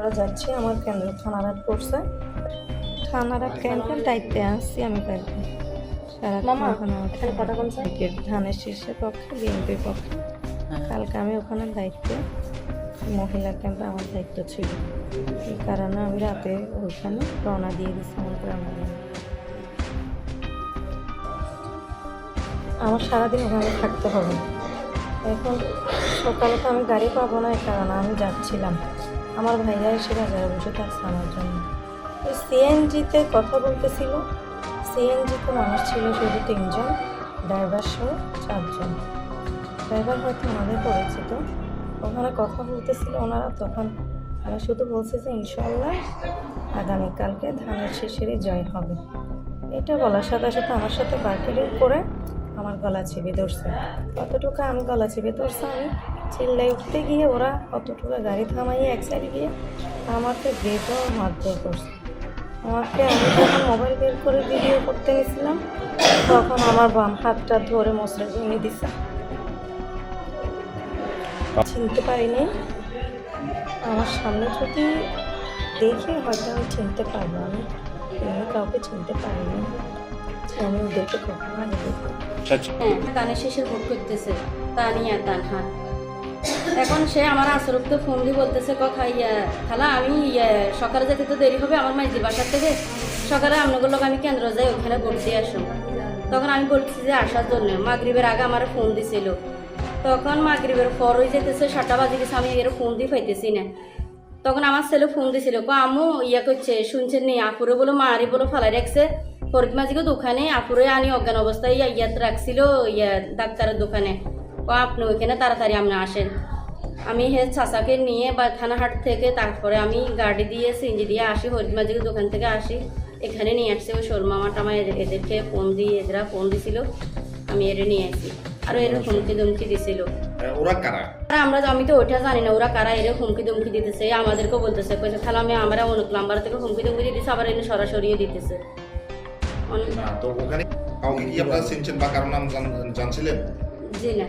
আমরা যাচ্ছি, আমার কেন্দ্র থানারাত পড়ছে, থানারাত ক্যাম্পের দায়িত্বে আসছি আমি কালকে ধানের শীর্ষের পক্ষে বিএনপির পক্ষে। কালকে আমি ওখানে দায়িত্বে, মহিলা ক্যাম্পে আমার দায়িত্ব ছিল, এই কারণে আমি রাতে ওইখানে রওনা দিয়ে দিচ্ছি আমার গ্রামের। আমার সারাদিন ওখানে থাকতে হবে। এখন সকালে তো আমি গাড়ি পাবো না, এই কারণে আমি যাচ্ছিলাম। আমার ভাইয়া এসে বাজারে বসে থাকছে আমার জন্য। ওই সিএনজিতে কথা বলতেছিল, সিএনজিতে মানুষ ছিল শুধু 3 জন, ড্রাইভার সহ 4 জন। ড্রাইভার হয়তো আমাদের পরিচিত। ওখানে কথা বলতেছিল ওনারা, তখন আমি শুধু বলছি যে ইনশাল্লাহ আগামীকালকে ধানের শীষেরই জয় হবে। এটা বলার সাথে সাথে আমার সাথে বার্গেনিং করে আমার গলা চেপে ধরছে। কতটুকু আমি গলা চেপে ধরছে, আমি চিল্লাই উঠতে গিয়ে ওরা কতটুকু গাড়ি থামাইয়ে এক সাইডে গিয়ে আমাকে গেটও মারধর করছে। আমাকে আমি যখন মোবাইল বের করে ভিডিও করতে গেছিলাম, তখন আমার বাম হাতটা ধরে মশলা জমিয়ে দিছে। চিনতে পারিনি, আমার সামনে যদি দেখে হয়তো আমি চিনতে পারবো। আমি কাউকে চিনতে পারিনি, আমি ওদেরকে কখনো আগে দেখি। ধানের শীষের ভোট করতেছে তানিয়া তানহার। এখন সে আমার আসরকে ফোন দিয়ে বলতেছে কথা খালা আমি সকালে যেতে তো দেরি হবে আমার মাইজির বাসার থেকে, সকালে আপনাদের লোক আমি কেন্দ্র যাই ওখানে ভোট দিয়ে আসুন। তখন আমি বলছি যে আসার জন্য। মাগরিবের আগে আমার ফোন দিছিল, তখন মাগরিবের পর হয়ে যেতেছে 7টা বাজে গেছে, আমি এর ফোন দিয়ে পাইতেছি না। তখন আমার ছেলে ফোন দিছিল, আম্মু করছে শুনছেন নি আপুরে বলো মারি বলো ফালাই রাখছে ফরিদমাজিকে দোকানে, আপুরে আনি অজ্ঞান অবস্থায় ইয়াত রাখছিল ডাক্তারের দোকানে। আপনি ওইখানে তাড়াতাড়ি আপনি আসেন। আমি চাচাকে নিয়ে বা থানাহাট থেকে তারপরে আমি গাড়ি দিয়ে সিঞ্জি দিয়ে আসি, ফরিদমাজিকে দোকান থেকে আসি, এখানে নিয়ে আসছে। ওই শোরমামা টামা এদেরকে ফোন দিয়ে এরা ফোন দিছিল, আমি এর নিয়ে আসি। আর এর হুমকি ধমকি দিছিল। ওরা কারা? আমি তো ওইটা জানি না ওরা কারা। এর হুমকি ধমকি দিতেছে, আমাদেরকেও বলতেছে কইছে তাহলে আমরা অনেক নাম্বার থেকে হুমকি ধমকি দিতেছে, আবার এনে সরাসরিও দিতেছে। তো ওখানে কাউকে কি আপনারা চিনছেন বা কারো নাম জানছিলেন? জি না।